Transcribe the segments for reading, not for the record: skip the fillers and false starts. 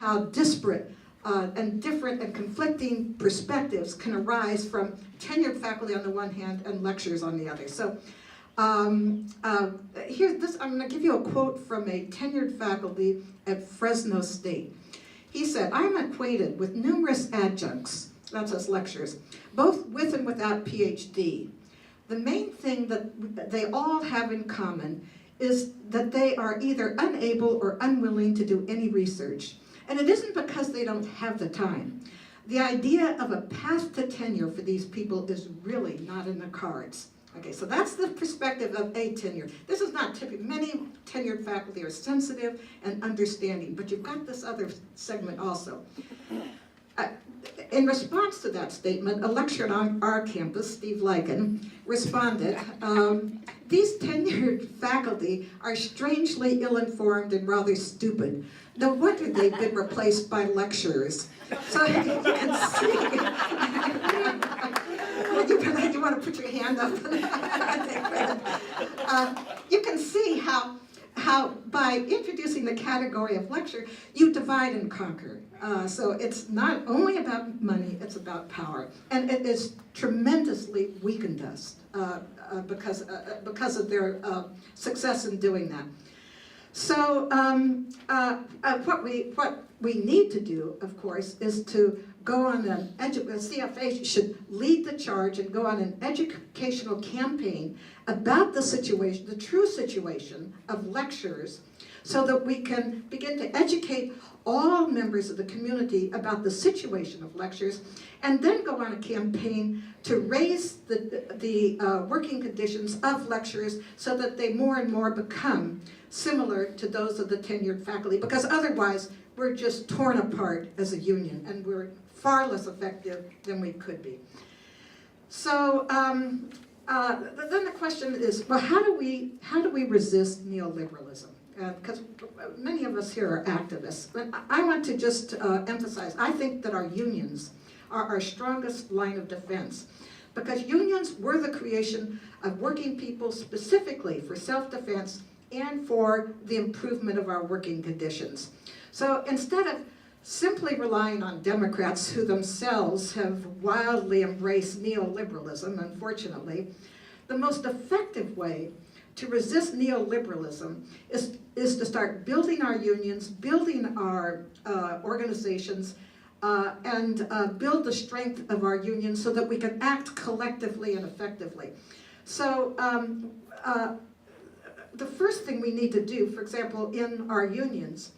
how disparate and different and conflicting perspectives can arise from tenured faculty on the one hand and lecturers on the other. So here's this, I'm going to give you a quote from a tenured faculty at Fresno State. He said, "I am acquainted with numerous adjuncts," that's us lecturers, "both with and without PhD. The main thing that they all have in common is that they are either unable or unwilling to do any research. And it isn't because they don't have the time. The idea of a path to tenure for these people is really not in the cards." Okay, so that's the perspective of a tenure. This is not typical. Many tenured faculty are sensitive and understanding, but you've got this other segment also. In response to that statement, a lecturer on our campus, Steve Lycan, responded, "These tenured faculty are strangely ill-informed and rather stupid. No wonder they've been replaced by lecturers." So you can see, you want to put your hand up? You can see how by introducing the category of lecture, you divide and conquer. So it's not only about money, it's about power. And it has tremendously weakened us because of their success in doing that. So what we need to do, of course, is to go on an CFA should lead the charge and go on an educational campaign about the situation, the true situation of lecturers, so that we can begin to educate all members of the community about the situation of lecturers, and then go on a campaign to raise the working conditions of lecturers so that they more and more become similar to those of the tenured faculty, because otherwise we're just torn apart as a union and we're far less effective than we could be. So then the question is, well, how do we resist neoliberalism? Because many of us here are activists, but I want to just emphasize, I think that our unions are our strongest line of defense, because unions were the creation of working people specifically for self-defense and for the improvement of our working conditions. So instead of simply relying on Democrats who themselves have wildly embraced neoliberalism, unfortunately, the most effective way to resist neoliberalism is to start building our unions, building our organizations, and build the strength of our unions so that we can act collectively and effectively. So the first thing we need to do, for example, in our unions,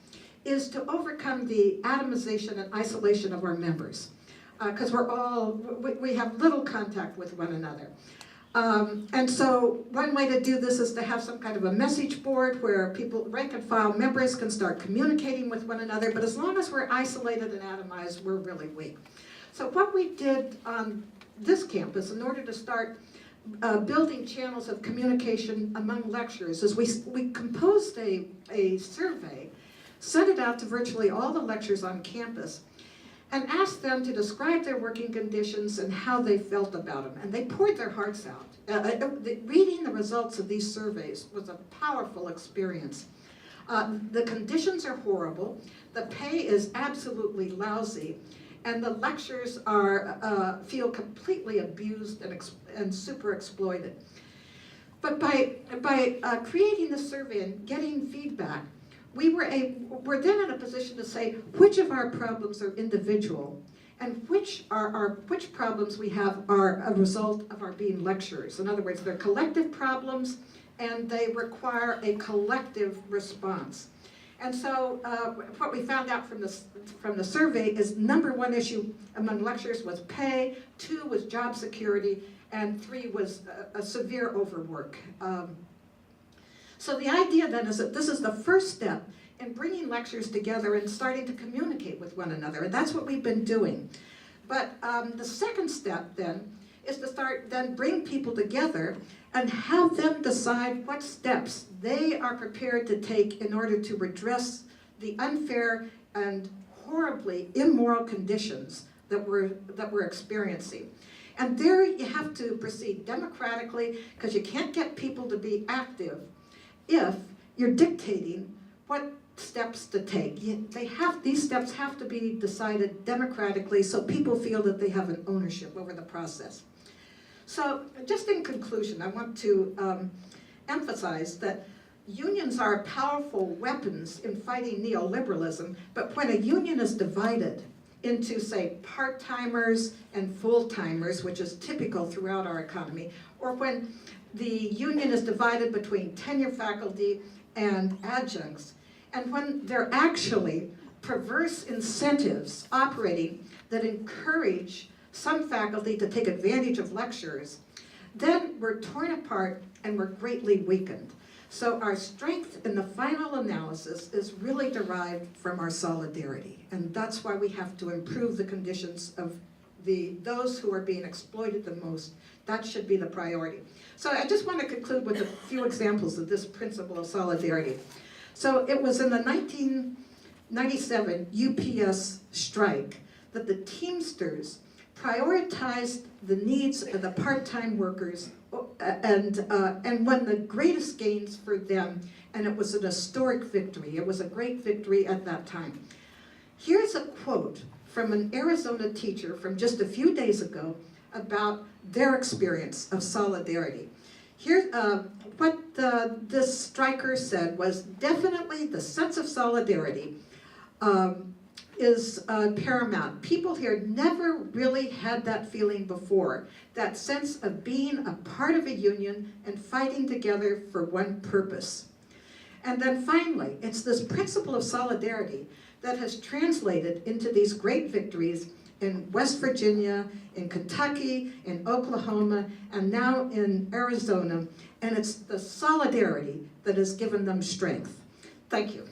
is to overcome the atomization and isolation of our members, because we have little contact with one another. And so one way to do this is to have some kind of a message board where people, rank and file members, can start communicating with one another, but as long as we're isolated and atomized, we're really weak. So what we did on this campus in order to start building channels of communication among lecturers is we composed a survey, sent it out to virtually all the lecturers on campus, and asked them to describe their working conditions and how they felt about them. And they poured their hearts out. Reading the results of these surveys was a powerful experience. The conditions are horrible, the pay is absolutely lousy, and the lecturers feel completely abused and super exploited. But by creating the survey and getting feedback, we're then in a position to say which of our problems are individual and which problems we have are a result of our being lecturers. In other words, they're collective problems and they require a collective response. And so what we found out from the survey is number one issue among lecturers was pay, 2 was job security, and 3 was a severe overwork. So the idea then is that this is the first step in bringing lecturers together and starting to communicate with one another, and that's what we've been doing. But the second step then is to bring people together and have them decide what steps they are prepared to take in order to redress the unfair and horribly immoral conditions that we're experiencing. And there you have to proceed democratically, because you can't get people to be active if you're dictating what steps to take. These steps have to be decided democratically so people feel that they have an ownership over the process. So just in conclusion, I want to emphasize that unions are powerful weapons in fighting neoliberalism, but when a union is divided into, say, part-timers and full-timers, which is typical throughout our economy, or when the union is divided between tenure faculty and adjuncts, and when there are actually perverse incentives operating that encourage some faculty to take advantage of lecturers, then we're torn apart and we're greatly weakened. So our strength in the final analysis is really derived from our solidarity, and that's why we have to improve the conditions of those who are being exploited the most. That should be the priority. So I just want to conclude with a few examples of this principle of solidarity. So it was in the 1997 UPS strike that the Teamsters prioritized the needs of the part-time workers and won the greatest gains for them, and it was an historic victory. It was a great victory at that time. Here's a quote from an Arizona teacher from just a few days ago about their experience of solidarity. Here, what this striker said was, definitely the sense of solidarity is paramount. People here never really had that feeling before, that sense of being a part of a union and fighting together for one purpose. And then finally, it's this principle of solidarity that has translated into these great victories in West Virginia, in Kentucky, in Oklahoma, and now in Arizona. And it's the solidarity that has given them strength. Thank you.